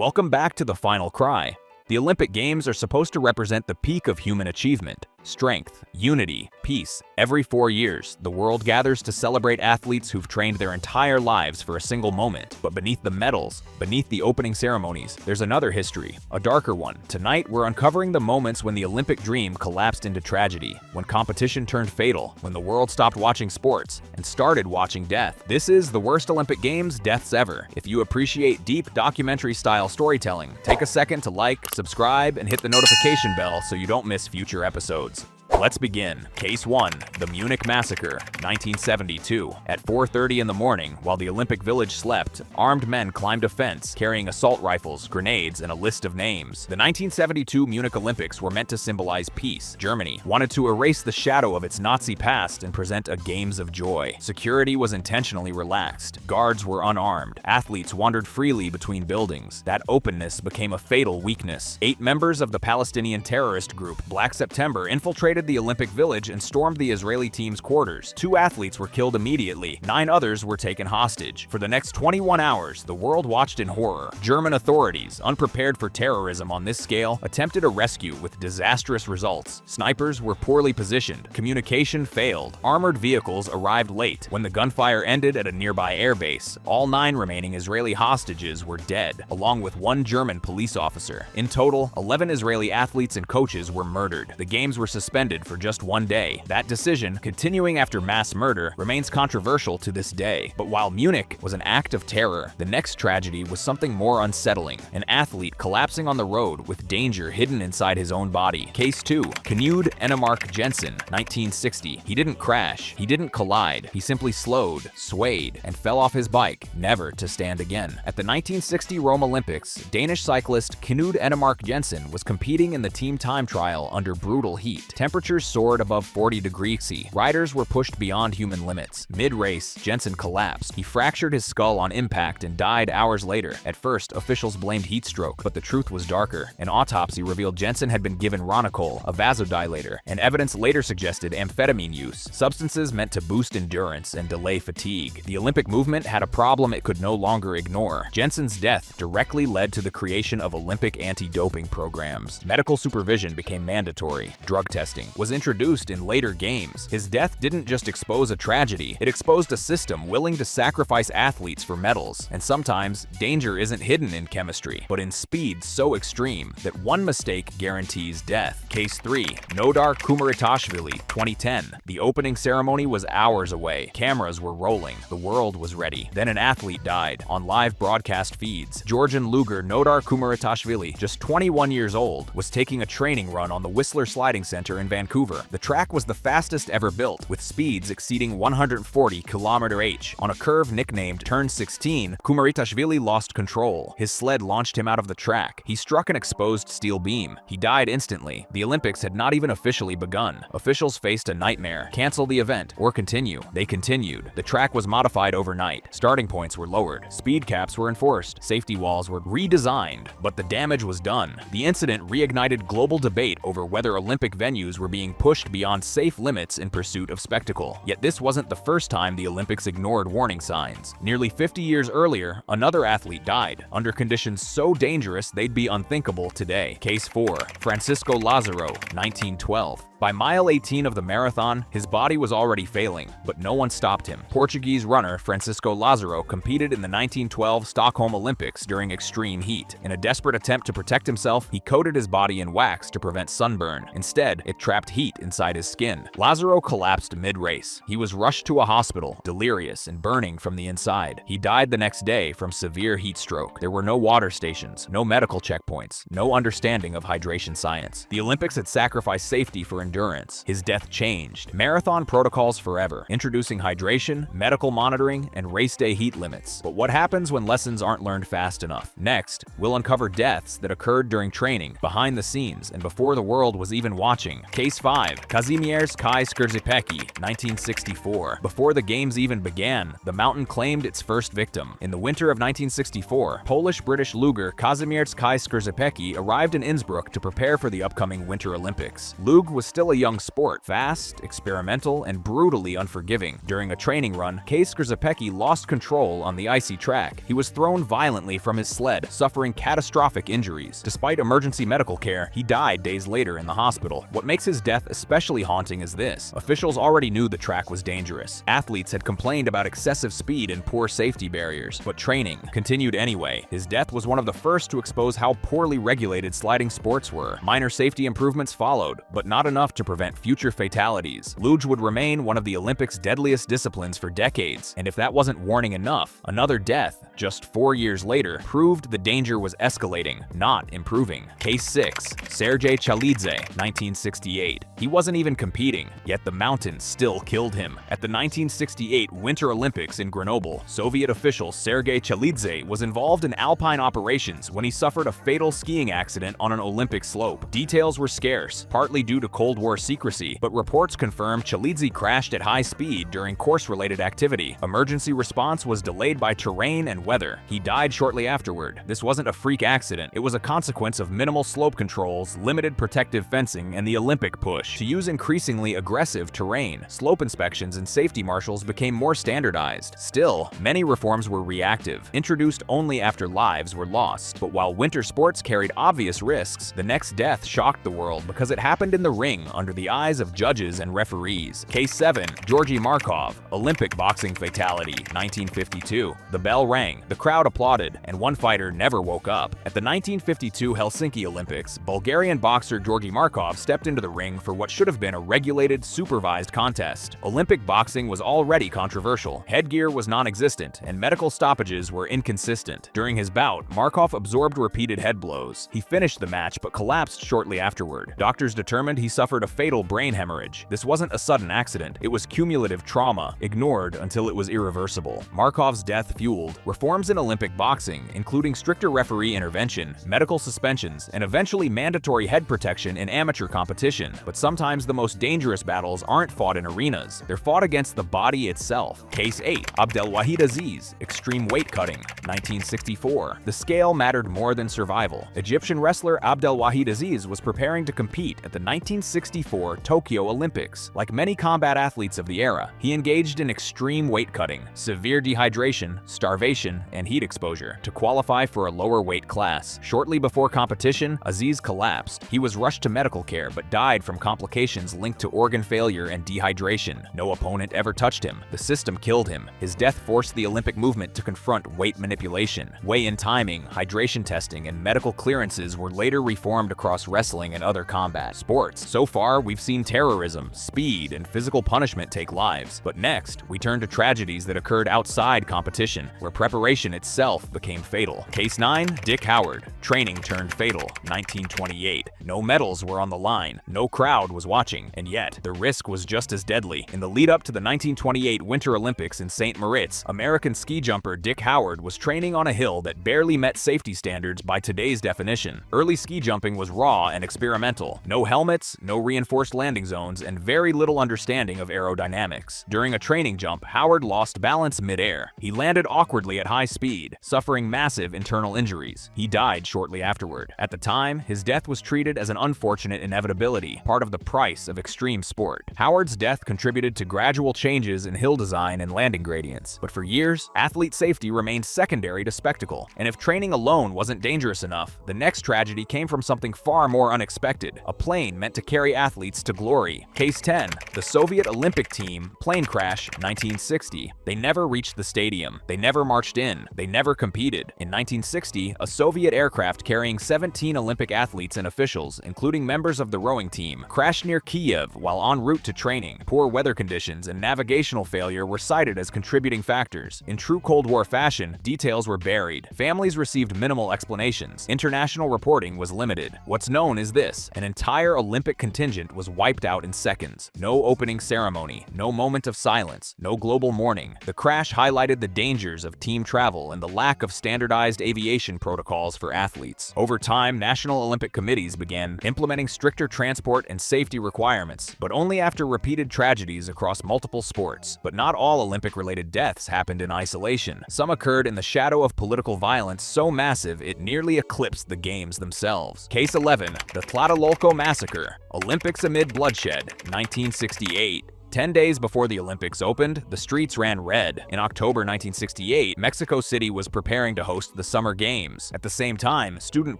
Welcome back to The Final Cry. The Olympic Games are supposed to represent the peak of human achievement. Strength, unity, peace. Every 4 years, the world gathers to celebrate athletes who've trained their entire lives for a single moment. But beneath the medals, beneath the opening ceremonies, there's another history, a darker one. Tonight, we're uncovering the moments when the Olympic dream collapsed into tragedy, when competition turned fatal, when the world stopped watching sports and started watching death. This is the worst Olympic Games deaths ever. If you appreciate deep documentary-style storytelling, take a second to like, subscribe, and hit the notification bell so you don't miss future episodes. Let's begin. Case 1. The Munich Massacre, 1972. At 4:30 in the morning, while the Olympic Village slept, armed men climbed a fence, carrying assault rifles, grenades, and a list of names. The 1972 Munich Olympics were meant to symbolize peace. Germany wanted to erase the shadow of its Nazi past and present a games of joy. Security was intentionally relaxed. Guards were unarmed. Athletes wandered freely between buildings. That openness became a fatal weakness. 8 members of the Palestinian terrorist group Black September infiltrated the Olympic Village and stormed the Israeli team's quarters. 2 athletes were killed immediately. 9 others were taken hostage. For the next 21 hours, the world watched in horror. German authorities, unprepared for terrorism on this scale, attempted a rescue with disastrous results. Snipers were poorly positioned. Communication failed. Armored vehicles arrived late. When the gunfire ended at a nearby airbase, all 9 remaining Israeli hostages were dead, along with 1 German police officer. In total, 11 Israeli athletes and coaches were murdered. The games were suspended for just 1 day. That decision, continuing after mass murder, remains controversial to this day. But while Munich was an act of terror, the next tragedy was something more unsettling. An athlete collapsing on the road with danger hidden inside his own body. Case 2. Knud Enemark Jensen, 1960. He didn't crash. He didn't collide. He simply slowed, swayed, and fell off his bike, never to stand again. At the 1960 Rome Olympics, Danish cyclist Knud Enemark Jensen was competing in the team time trial under brutal heat. Temperatures soared above 40 degrees C. Riders were pushed beyond human limits. Mid-race, Jensen collapsed. He fractured his skull on impact and died hours later. At first, officials blamed heat stroke, but the truth was darker. An autopsy revealed Jensen had been given Ronicol, a vasodilator, and evidence later suggested amphetamine use, substances meant to boost endurance and delay fatigue. The Olympic movement had a problem it could no longer ignore. Jensen's death directly led to the creation of Olympic anti-doping programs. Medical supervision became mandatory. Drug testing was introduced in later games. His death didn't just expose a tragedy, it exposed a system willing to sacrifice athletes for medals. And sometimes, danger isn't hidden in chemistry, but in speed so extreme that one mistake guarantees death. Case 3. Nodar Kumaritashvili, 2010. The opening ceremony was hours away. Cameras were rolling. The world was ready. Then an athlete died on live broadcast feeds. Georgian luger Nodar Kumaritashvili, just 21 years old, was taking a training run on the Whistler Sliding Center in Vancouver. The track was the fastest ever built, with speeds exceeding 140 km/h. On a curve nicknamed Turn 16, Kumaritashvili lost control. His sled launched him out of the track. He struck an exposed steel beam. He died instantly. The Olympics had not even officially begun. Officials faced a nightmare: cancel the event or continue. They continued. The track was modified overnight. Starting points were lowered. Speed caps were enforced. Safety walls were redesigned. But the damage was done. The incident reignited global debate over whether Olympic venues were being pushed beyond safe limits in pursuit of spectacle. Yet this wasn't the first time the Olympics ignored warning signs. Nearly 50 years earlier, another athlete died, under conditions so dangerous they'd be unthinkable today. Case 4. Francisco Lázaro, 1912. By mile 18 of the marathon, his body was already failing, but no one stopped him. Portuguese runner Francisco Lázaro competed in the 1912 Stockholm Olympics during extreme heat. In a desperate attempt to protect himself, he coated his body in wax to prevent sunburn. Instead, it trapped heat inside his skin. Lázaro collapsed mid-race. He was rushed to a hospital, delirious and burning from the inside. He died the next day from severe heat stroke. There were no water stations, no medical checkpoints, no understanding of hydration science. The Olympics had sacrificed safety for endurance. His death changed marathon protocols forever, introducing hydration, medical monitoring, and race day heat limits. But what happens when lessons aren't learned fast enough? Next, we'll uncover deaths that occurred during training, behind the scenes, and before the world was even watching. Case 5. Kazimierz Kai Skrzypecki, 1964. Before the games even began, the mountain claimed its first victim. In the winter of 1964, Polish-British luger Kazimierz Kai Skrzypecki arrived in Innsbruck to prepare for the upcoming Winter Olympics. Lug was still still a young sport, fast, experimental, and brutally unforgiving. During a training run, Case Grzypecki lost control on the icy track. He was thrown violently from his sled, suffering catastrophic injuries. Despite emergency medical care, he died days later in the hospital. What makes his death especially haunting is this. Officials already knew the track was dangerous. Athletes had complained about excessive speed and poor safety barriers, but training continued anyway. His death was one of the first to expose how poorly regulated sliding sports were. Minor safety improvements followed, but not enough to prevent future fatalities. Luge would remain one of the Olympics' deadliest disciplines for decades, and if that wasn't warning enough, another death, just 4 years later, proved the danger was escalating, not improving. Case 6. Sergei Chalidze, 1968. He wasn't even competing, yet the mountain still killed him. At the 1968 Winter Olympics in Grenoble, Soviet official Sergei Chalidze was involved in alpine operations when he suffered a fatal skiing accident on an Olympic slope. Details were scarce, partly due to Cold War secrecy, but reports confirmed Chalidze crashed at high speed during course-related activity. Emergency response was delayed by terrain and weather. He died shortly afterward. This wasn't a freak accident. It was a consequence of minimal slope controls, limited protective fencing, and the Olympic push to use increasingly aggressive terrain. Slope inspections and safety marshals became more standardized. Still, many reforms were reactive, introduced only after lives were lost. But while winter sports carried obvious risks, the next death shocked the world because it happened in the ring under the eyes of judges and referees. Case 7. Georgy Markov, Olympic boxing fatality, 1952. The bell rang, the crowd applauded, and one fighter never woke up. At the 1952 Helsinki Olympics, Bulgarian boxer Georgy Markov stepped into the ring for what should have been a regulated, supervised contest. Olympic boxing was already controversial. Headgear was non-existent, and medical stoppages were inconsistent. During his bout, Markov absorbed repeated head blows. He finished the match but collapsed shortly afterward. Doctors determined he suffered a fatal brain hemorrhage. This wasn't a sudden accident. It was cumulative trauma, ignored until it was irreversible. Markov's death fueled reforms in Olympic boxing, including stricter referee intervention, medical suspensions, and eventually mandatory head protection in amateur competition. But sometimes the most dangerous battles aren't fought in arenas. They're fought against the body itself. Case 8. Abdelwahid Aziz, extreme weight cutting, 1964. The scale mattered more than survival. Egyptian wrestler Abdelwahid Aziz was preparing to compete at the 1964 Tokyo Olympics. Like many combat athletes of the era, he engaged in extreme weight cutting, severe dehydration, starvation, and heat exposure to qualify for a lower weight class. Shortly before competition, Aziz collapsed. He was rushed to medical care but died from complications linked to organ failure and dehydration. No opponent ever touched him. The system killed him. His death forced the Olympic movement to confront weight manipulation. Weigh-in timing, hydration testing, and medical clearances were later reformed across wrestling and other combat sports. So far, we've seen terrorism, speed, and physical punishment take lives. But next, we turn to tragedies that occurred outside competition, where preparation itself became fatal. Case 9. Dick Howard, training turned fatal, 1928. No medals were on the line, no crowd was watching, and yet the risk was just as deadly. In the lead-up to the 1928 Winter Olympics in St. Moritz, American ski jumper Dick Howard was training on a hill that barely met safety standards by today's definition. Early ski jumping was raw and experimental. No helmets, no reinforced landing zones, and very little understanding of aerodynamics. During a training jump, Howard lost balance mid-air. He landed awkwardly at high speed, suffering massive internal injuries. He died shortly afterward. At the time, his death was treated as an unfortunate inevitability, part of the price of extreme sport. Howard's death contributed to gradual changes in hill design and landing gradients, but for years, athlete safety remained secondary to spectacle. And if training alone wasn't dangerous enough, the next tragedy came from something far more unexpected: a plane meant to carry athletes to glory. Case 10. The Soviet Olympic team, plane crash, 1960. They never reached the stadium. They never marched in. They never competed. In 1960, a Soviet aircraft carrying 17 Olympic athletes and officials, including members of the rowing team, crashed near Kiev while en route to training. Poor weather conditions and navigational failure were cited as contributing factors. In true Cold War fashion, details were buried. Families received minimal explanations. International reporting was limited. What's known is this: an entire Olympic contingent was wiped out in seconds. No opening ceremony, no moment of silence, no global mourning. The crash highlighted the dangers of team travel and the lack of standardized aviation protocols for athletes. Over time, national Olympic committees began implementing stricter transport and safety requirements, but only after repeated tragedies across multiple sports. But not all Olympic-related deaths happened in isolation. Some occurred in the shadow of political violence so massive it nearly eclipsed the games themselves. Case 11. The Tlatelolco Massacre, Olympics amid bloodshed, 1968. 10 days before the Olympics opened, the streets ran red. In October 1968, Mexico City was preparing to host the Summer Games. At the same time, student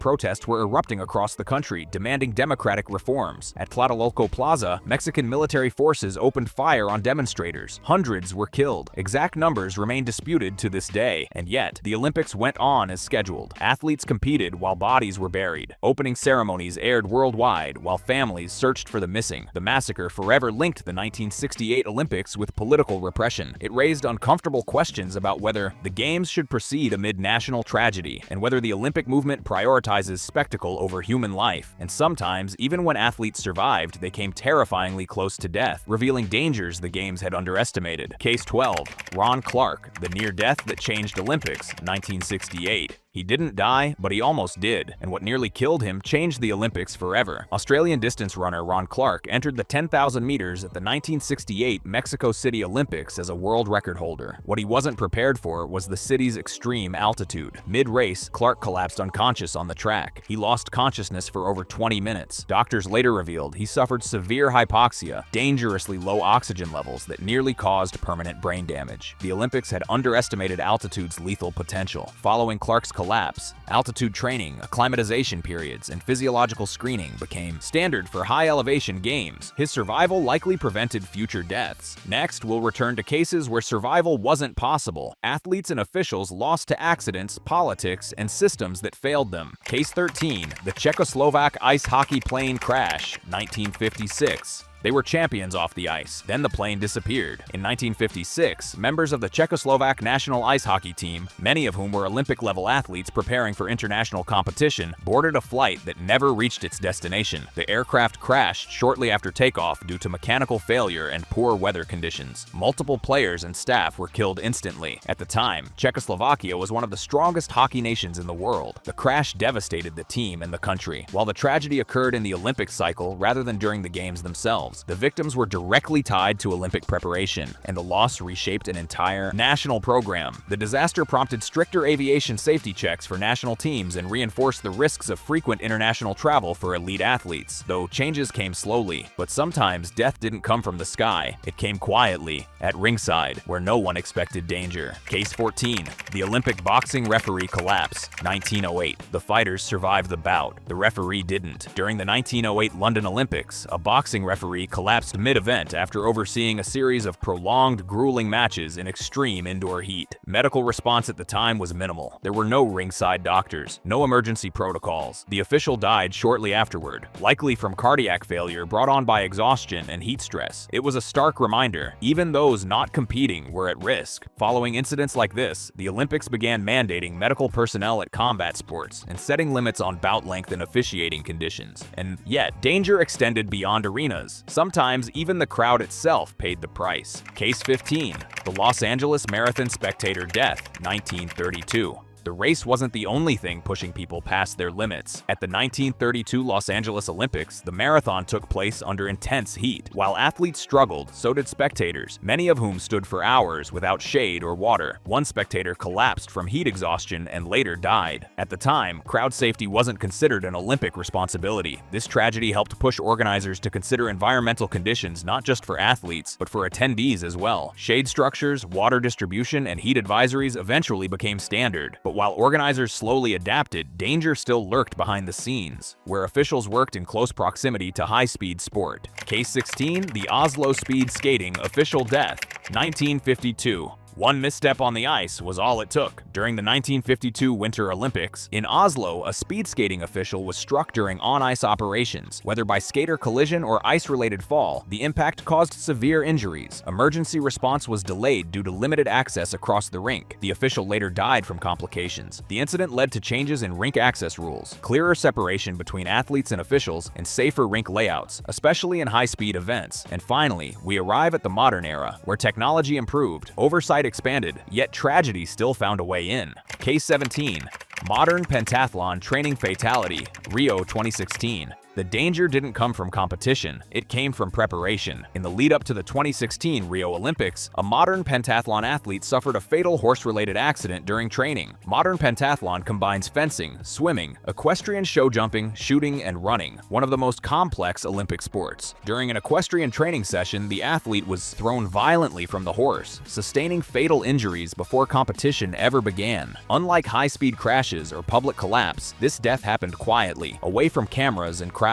protests were erupting across the country, demanding democratic reforms. At Tlatelolco Plaza, Mexican military forces opened fire on demonstrators. Hundreds were killed. Exact numbers remain disputed to this day, and yet, the Olympics went on as scheduled. Athletes competed while bodies were buried. Opening ceremonies aired worldwide, while families searched for the missing. The massacre forever linked the 1968 Olympics with political repression. It raised uncomfortable questions about whether the Games should proceed amid national tragedy, and whether the Olympic movement prioritizes spectacle over human life. And sometimes, even when athletes survived, they came terrifyingly close to death, revealing dangers the Games had underestimated. Case 12. Ron Clark, the near death that changed Olympics, 1968. He didn't die, but he almost did, and what nearly killed him changed the Olympics forever. Australian distance runner Ron Clark entered the 10,000 meters at the 1968 Mexico City Olympics as a world record holder. What he wasn't prepared for was the city's extreme altitude. Mid-race, Clark collapsed unconscious on the track. He lost consciousness for over 20 minutes. Doctors later revealed he suffered severe hypoxia, dangerously low oxygen levels that nearly caused permanent brain damage. The Olympics had underestimated altitude's lethal potential. Following Clark's collapse, altitude training, acclimatization periods, and physiological screening became standard for high-elevation games. His survival likely prevented future deaths. Next, we'll return to cases where survival wasn't possible. Athletes and officials lost to accidents, politics, and systems that failed them. Case 13. The Czechoslovak ice hockey plane crash, 1956. They were champions off the ice, then the plane disappeared. In 1956, members of the Czechoslovak national ice hockey team, many of whom were Olympic-level athletes preparing for international competition, boarded a flight that never reached its destination. The aircraft crashed shortly after takeoff due to mechanical failure and poor weather conditions. Multiple players and staff were killed instantly. At the time, Czechoslovakia was one of the strongest hockey nations in the world. The crash devastated the team and the country. While the tragedy occurred in the Olympic cycle rather than during the games themselves, the victims were directly tied to Olympic preparation, and the loss reshaped an entire national program. The disaster prompted stricter aviation safety checks for national teams and reinforced the risks of frequent international travel for elite athletes, though changes came slowly. But sometimes death didn't come from the sky. It came quietly, at ringside, where no one expected danger. Case 14. The Olympic boxing referee collapse, 1908. The fighters survived the bout. The referee didn't. During the 1908 London Olympics, a boxing referee collapsed mid-event after overseeing a series of prolonged, grueling matches in extreme indoor heat. Medical response at the time was minimal. There were no ringside doctors, no emergency protocols. The official died shortly afterward, likely from cardiac failure brought on by exhaustion and heat stress. It was a stark reminder, even those not competing were at risk. Following incidents like this, the Olympics began mandating medical personnel at combat sports and setting limits on bout length and officiating conditions. And yet, danger extended beyond arenas. Sometimes even the crowd itself paid the price. Case 15. The Los Angeles Marathon spectator death, 1932. The race wasn't the only thing pushing people past their limits. At the 1932 Los Angeles Olympics, the marathon took place under intense heat. While athletes struggled, so did spectators, many of whom stood for hours without shade or water. One spectator collapsed from heat exhaustion and later died. At the time, crowd safety wasn't considered an Olympic responsibility. This tragedy helped push organizers to consider environmental conditions not just for athletes, but for attendees as well. Shade structures, water distribution, and heat advisories eventually became standard. But while organizers slowly adapted, danger still lurked behind the scenes, where officials worked in close proximity to high-speed sport. Case 16. The Oslo speed skating official death, 1952. One misstep on the ice was all it took. During the 1952 Winter Olympics, in Oslo, a speed skating official was struck during on-ice operations. Whether by skater collision or ice-related fall, the impact caused severe injuries. Emergency response was delayed due to limited access across the rink. The official later died from complications. The incident led to changes in rink access rules, clearer separation between athletes and officials, and safer rink layouts, especially in high-speed events. And finally, we arrive at the modern era, where technology improved, oversight expanded, yet tragedy still found a way in. Case 17. Modern pentathlon training fatality, Rio 2016. The danger didn't come from competition, it came from preparation. In the lead-up to the 2016 Rio Olympics, a modern pentathlon athlete suffered a fatal horse-related accident during training. Modern pentathlon combines fencing, swimming, equestrian show jumping, shooting, and running, one of the most complex Olympic sports. During an equestrian training session, the athlete was thrown violently from the horse, sustaining fatal injuries before competition ever began. Unlike high-speed crashes or public collapse, this death happened quietly, away from cameras and crowds.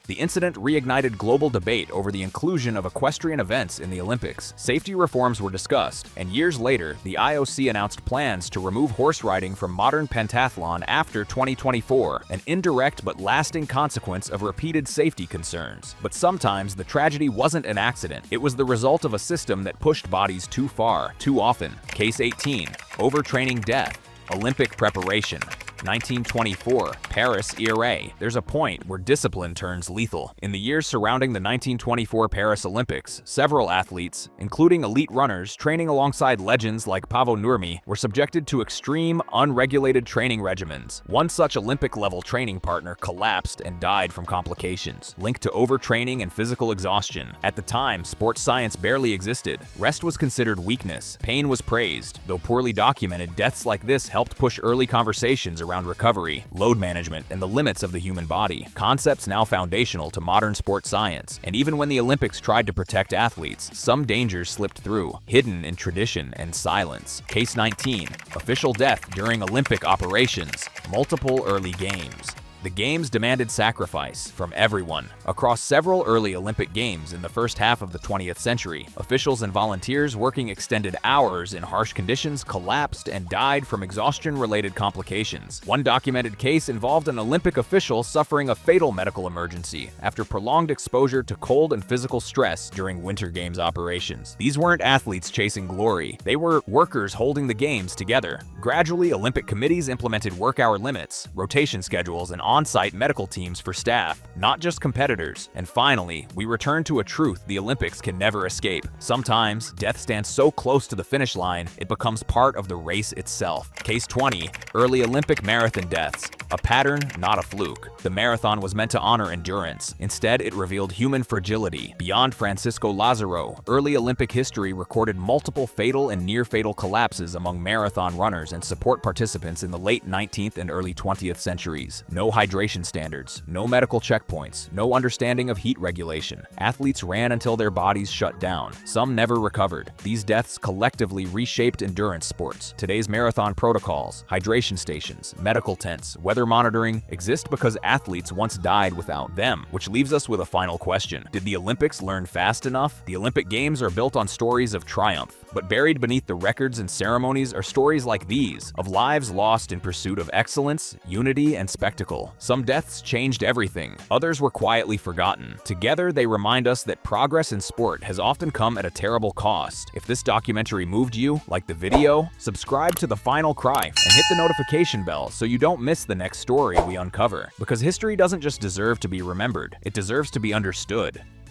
The incident reignited global debate over the inclusion of equestrian events in the Olympics. Safety reforms were discussed, and years later, the IOC announced plans to remove horse riding from modern pentathlon after 2024, an indirect but lasting consequence of repeated safety concerns. But sometimes the tragedy wasn't an accident. It was the result of a system that pushed bodies too far, too often. Case 18. Overtraining death. Olympic preparation. 1924, Paris ERA. There's a point where discipline turns lethal. In the years surrounding the 1924 Paris Olympics, several athletes, including elite runners training alongside legends like Paavo Nurmi, were subjected to extreme, unregulated training regimens. One such Olympic-level training partner collapsed and died from complications, linked to overtraining and physical exhaustion. At the time, sports science barely existed. Rest was considered weakness. Pain was praised. Though poorly documented, deaths like this helped push early conversations around recovery, load management, and the limits of the human body, concepts now foundational to modern sports science. And even when the Olympics tried to protect athletes, some dangers slipped through, hidden in tradition and silence. Case 19. Official death during Olympic operations. Multiple early games. The Games demanded sacrifice from everyone. Across several early Olympic Games in the first half of the 20th century, officials and volunteers working extended hours in harsh conditions collapsed and died from exhaustion-related complications. One documented case involved an Olympic official suffering a fatal medical emergency after prolonged exposure to cold and physical stress during Winter Games operations. These weren't athletes chasing glory, they were workers holding the Games together. Gradually, Olympic committees implemented work-hour limits, rotation schedules, and on-site medical teams for staff, not just competitors. And finally, we return to a truth the Olympics can never escape. Sometimes, death stands so close to the finish line, it becomes part of the race itself. Case 20. Early Olympic marathon deaths. A pattern, not a fluke. The marathon was meant to honor endurance. Instead, it revealed human fragility. Beyond Francisco Lazaro, early Olympic history recorded multiple fatal and near-fatal collapses among marathon runners and support participants in the late 19th and early 20th centuries. No hydration standards, no medical checkpoints, no understanding of heat regulation. Athletes ran until their bodies shut down. Some never recovered. These deaths collectively reshaped endurance sports. Today's marathon protocols, hydration stations, medical tents, weather monitoring exist because athletes once died without them, which leaves us with a final question. Did the Olympics learn fast enough? The Olympic Games are built on stories of triumph, but buried beneath the records and ceremonies are stories like these, of lives lost in pursuit of excellence, unity, and spectacle. Some deaths changed everything, others were quietly forgotten. Together, they remind us that progress in sport has often come at a terrible cost. If this documentary moved you, like the video, subscribe to The Final Cry and hit the notification bell so you don't miss the next story we uncover. Because history doesn't just deserve to be remembered, it deserves to be understood.